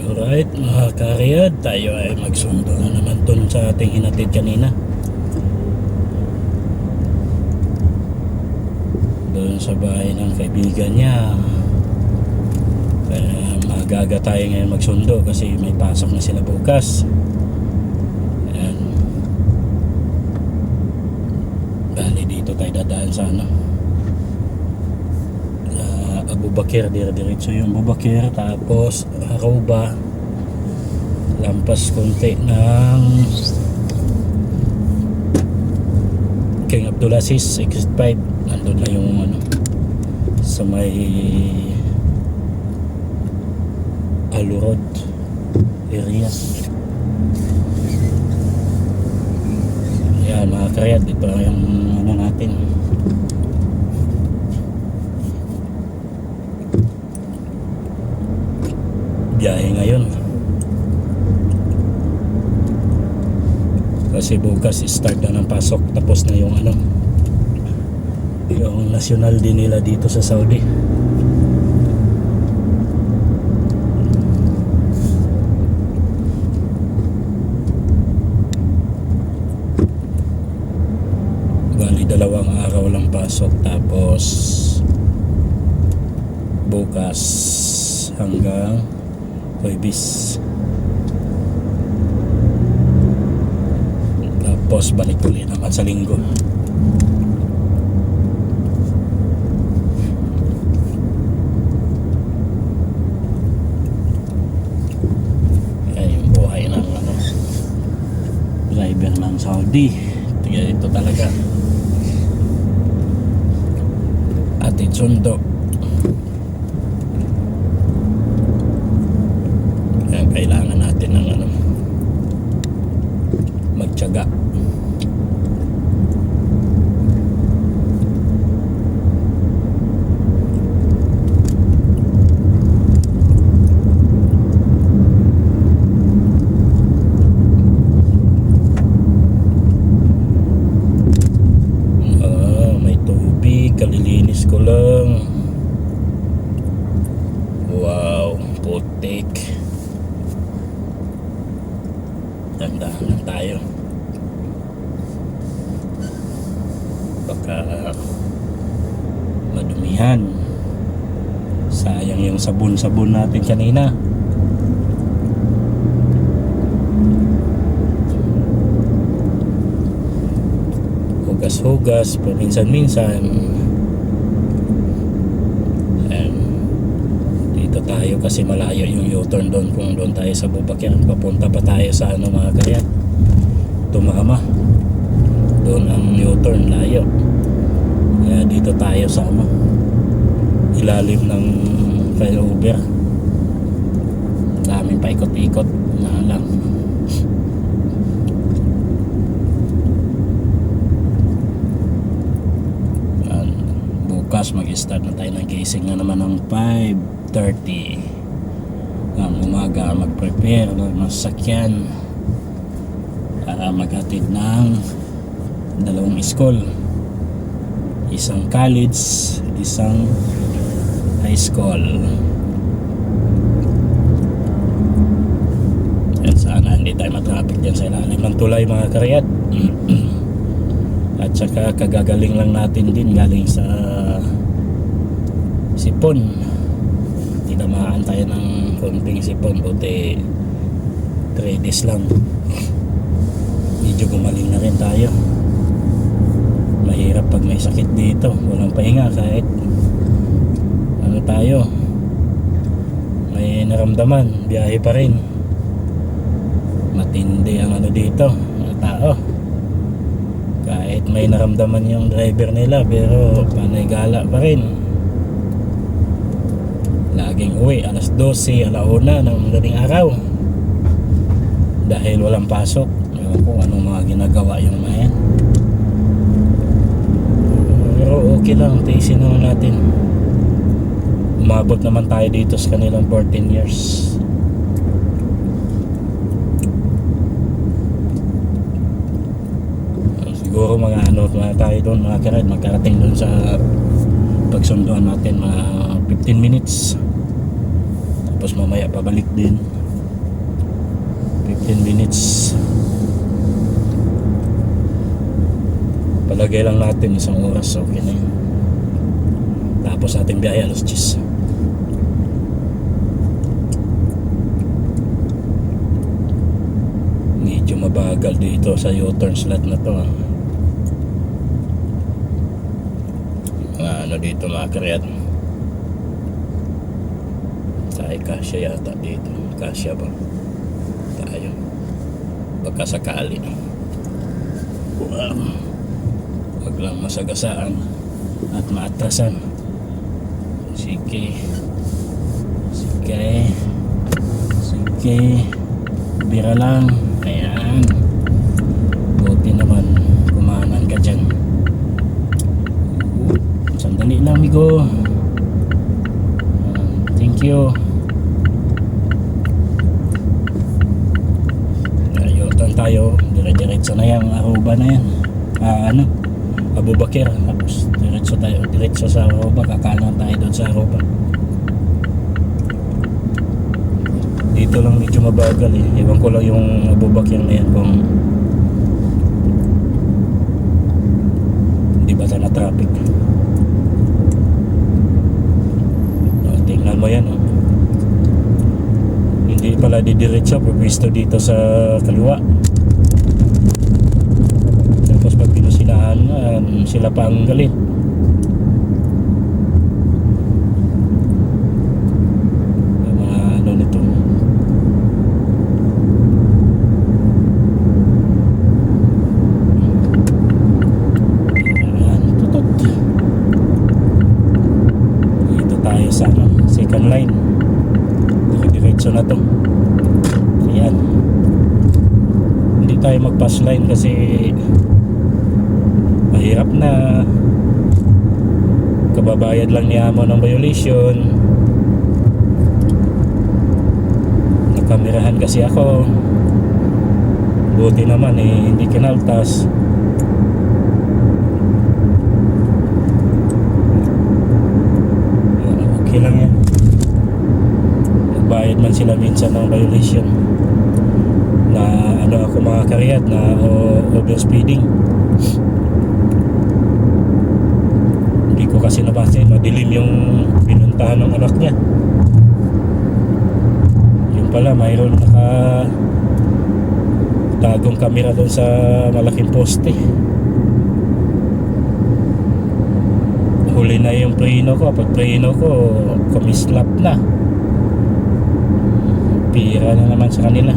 Alright mga kariyad, tayo ay magsundo na naman dun sa ating hinatid kanina. Doon sa bahay ng kaibigan niya. Kaya magaga tayo ngayon magsundo kasi may pasok na sila bukas. Ayan. Bali dito tayo dadaan sa Abu Bakr, diretso yung Abu Bakr, tapos Harouba, lampas konti ng King Abdulaziz exit 5, nandun na yung sa may Alurod area. Ayan mga karyat, ito yung natin biyahe ngayon kasi bukas start na ng pasok, tapos na yung yung national din nila dito sa Saudi. Bali 2 araw lang pasok, tapos bukas hanggang Huwebes, tapos balik ulit naman sa Linggo. Yan yung buhay ng driver ng Saudi. Ito talaga atin sundo. Kailangan natin ng magtiyaga. May tubig, kalilinis ko lang. Wow, putik. Tandaan lang tayo, baka madumihan. Sayang yung sabon natin kanina. Hugas paminsan-minsan. Tayo kasi malayo yung U-turn doon. Kung doon tayo sa Bubakyan, papunta pa tayo sa mga kaya Tumama, doon ang U-turn, layo. Kaya dito tayo sa ilalim ng flyover. Daming paikot-ikot na lang. Bukas mag-start na tayo ng casing na naman ng 5:30 ng umaga. Mag-prepare ng sasakyan para maghatid ng 2 school, isang college, isang high school. At sana hindi tayo matraffic dyan sa ilalim ng tulay mga karyat. At saka kagagaling lang natin din, galing sa sipon. Tinamaan tayo ng konting sipon, buti 3 days lang. Medyo gumaling na rin tayo. Mahirap pag may sakit dito, walang pahinga kahit tayo may naramdaman, biyahe pa rin. Matindi ang dito, mga tao. Kahit may naramdaman yung driver nila, pero panay gala pa rin. Laging uwi alas 12, alauna ng madaling araw dahil walang pasok. Ewan ko anong mga ginagawa yung mga yan, pero okay lang, tiisin naman natin. Umabot naman tayo dito sa kanilang 14 years. Siguro mga tayo doon mga karad, magkarating doon sa pagsunduan natin mga 15 minutes. Tapos mamaya pabalik din. 10 minutes. Palagay lang natin isang oras, okay na yun. Tapos ating biyahe alas 10. Medyo mabagal dito sa U-turn slot na to. Ano dito mga karyat, tayo kasya yata dito. Kasya ba tayo? Baka sakali. Wag lang masagasaan at maatrasan. Sige, bira lang. Ayan, buti naman kumanan ka dyan. Sandali lang amigo. Thank you. Ayutan tayo. Dire-diretso na yung Aruba na yan. Abu Bakr. Tapos diretso sa Aruba. Kakanan tayo doon sa Aruba. Dito lang medyo mabagal eh. Ewan ko lang yung Abu Bakr na yan kung hindi ba na traffic. Tingnan mo yan, oh. Hindi pala didiretso, pagwisto dito sa kaliwa. Tapos pag pinusinahan, sila pa ang galit. Yung mga ano nito. Ayan, tutot. Dito tayo sa second line. Diretso na to. Ayan. Hindi tayo mag-pass line kasi mahirap na. Kababayad lang ni amo ng violation. Nakamirahan kasi ako. Buti naman eh, hindi kinaltas. Okay lang yan. Bayad man sila minsan ng violation na ano ako mga karyat na overspeeding. Hindi ko kasi nabasa, madilim yung pinuntahan ng anak niya. Yung pala mayroon naka tagong kamera doon sa malaking poste. Huli na yung preno ko. Pag preno ko kumislap na. Pira na naman sa kanila.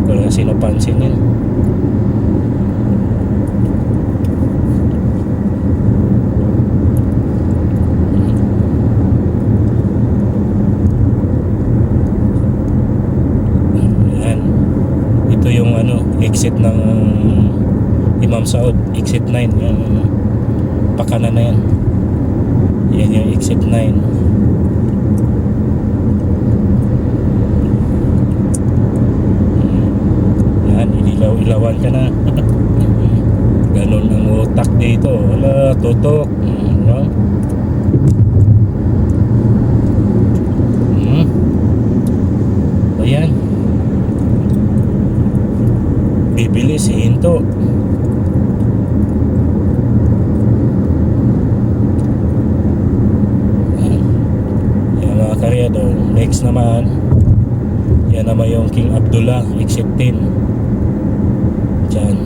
Wala sino pansin yun. Ayan. Ito yung exit ng Imam Saud, exit 9. Yung pakanan na yan. Yan yung exit 9. Ilawan ka na. Ganon ang utak dito. Wala, tutok. No? Ayan. Bibili si Hinto. Yan mga karyado. Next naman, yan naman yung King Abdullah, exit 10. Diyan.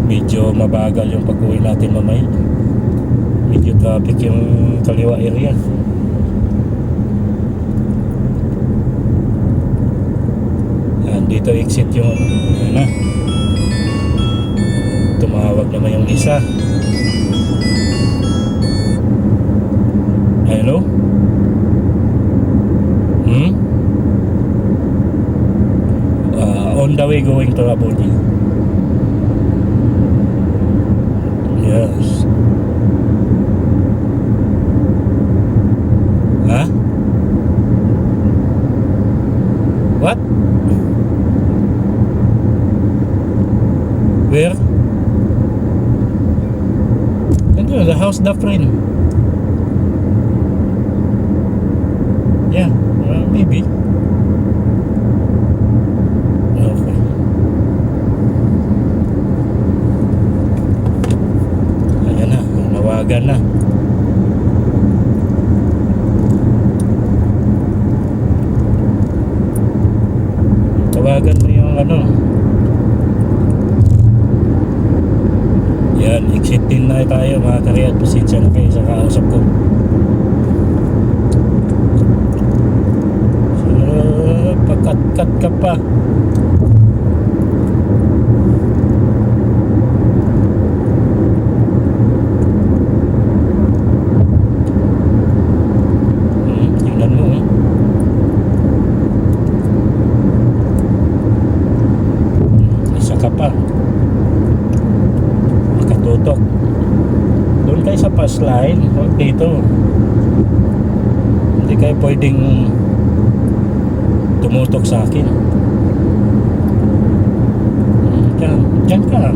Medyo mabagal yung pag-uwi natin mamaya. Medyo traffic yung kaliwa area. Yan, dito exit yung na. Tumawag naman yung isa. Hello? On the way going to Abuja. Yes. Huh? What? Where? Ito, the house the friend. Yeah, TV. Okay. Ayan na, nawagan na. Tawagan mo yung ano. Yan, exit din na tayo mga karyat. Pasensya na kayo sa kausap ko. So, pagkat-kat ka pa. Tingnan mo isa ka pa. Nakatutok. Doon kayo sa pass line. Huwag dito. Hindi kayo pwedeng tumutok sa akin. Diyan ka.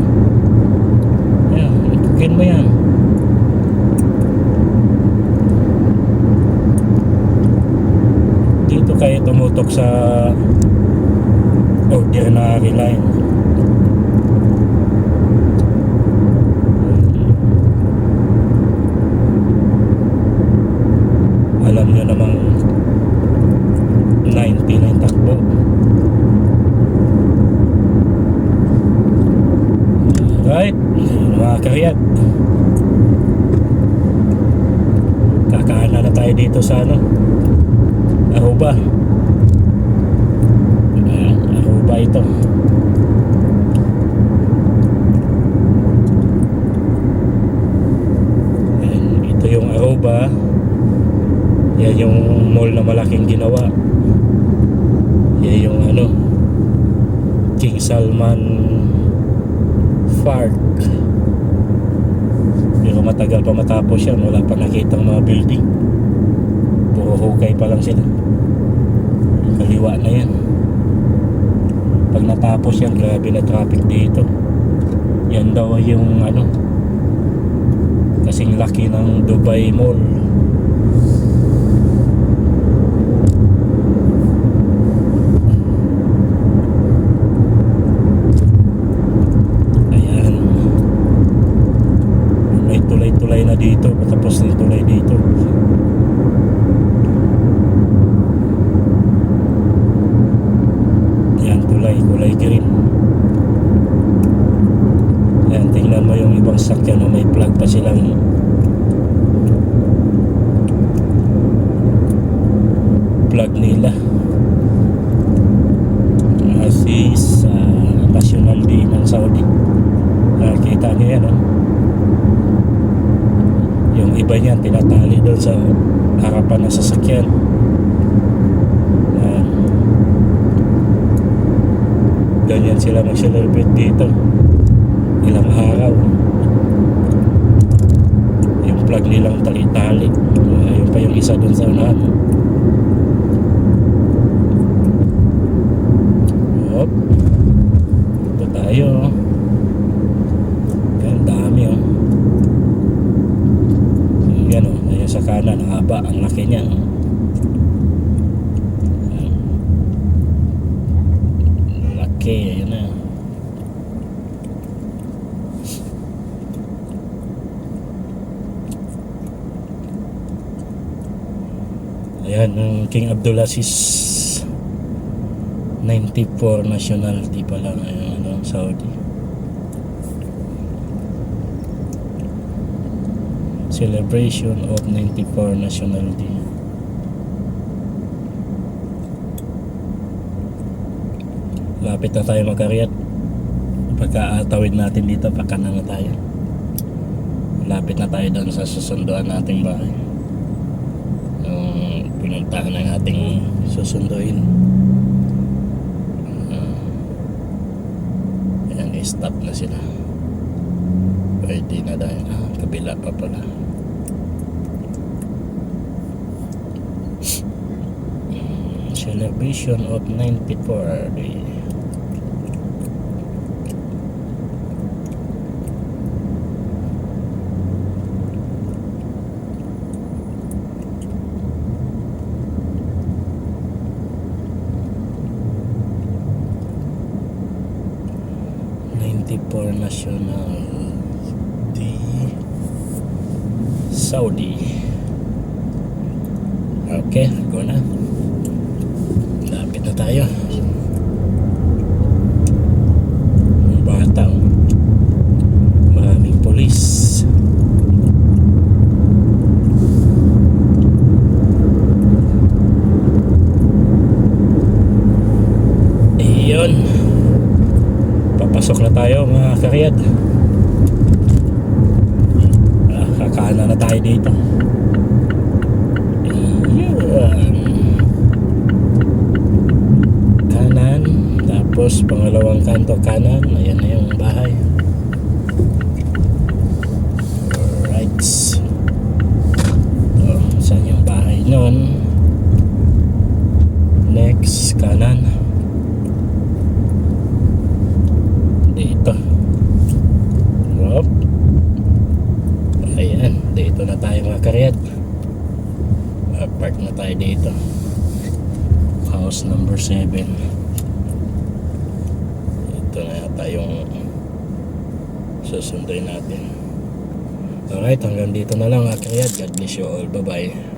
Yan, tukin mo yan. Dito kayo tumutok sa ordinary line. Alam nyo namang 90 na yung takbo. Alright, mga karyat, kakaanan na tayo dito sa ano, Aruba. Aruba ito. Ito yung Aruba. Yan yung mall na malaking ginawa. Yan yung ano, King Salman Park. Pero matagal pa matapos yan. Wala pa nakitang mga building. Puro hukay pa lang sila. Kaliwa na yan. Pag natapos yan, grabe na traffic dito. Yan daw yung ano, kasing laki ng Dubai Mall. Tulay na dito, patapos na tulay dito. Yan, kulay green. Yan, tingnan mo yung ibang sakyan na may plug pa silang plug nila. Kasi sa National Day ng Saudi. Kita nyo yan, yung iba niyan tinatali doon sa harapan ng sasakyan. Ganyan sila mag-celebrate dito. Ilang araw. Yung plug nilang tali-tali. Ayun pa yung isa doon sa unahan. Hop. Ito tayo. Ang dami yan ayun sa kanan, ang haba, ang laki niya. Laki, ayun na. Ayan, ang King Abdulaziz 94 nationality pa lang, ayun, Saudi. Celebration of 94 nationality. Lapit na tayo magkaryat. Pagkaatawid natin dito, pakanan na tayo. Lapit na tayo doon sa susunduan nating bahay. Yung pinuntahan ng ating susunduin. Ayan, stop na sila. Pwede na tayo. Kabila pa pala. Celebration of 94 day. International di Saudi. Okay, go na. Lapit na tayo. Batang maraming pulis. Iyon, papasok na tayo mga karyad. Kakana na tayo dito. Iyon, kanan, tapos pangalawang kanto kanan. Ayan na yung bahay. Alright. Saan yung bahay nun? Next, kanan. Dito. Hop. Ayan, dito na tayo mga karyat. Park na tayo dito. House number 7. Ito na yata yung susunduin natin. Alright, hanggang dito na lang mga karyat. God bless you all. Bye bye.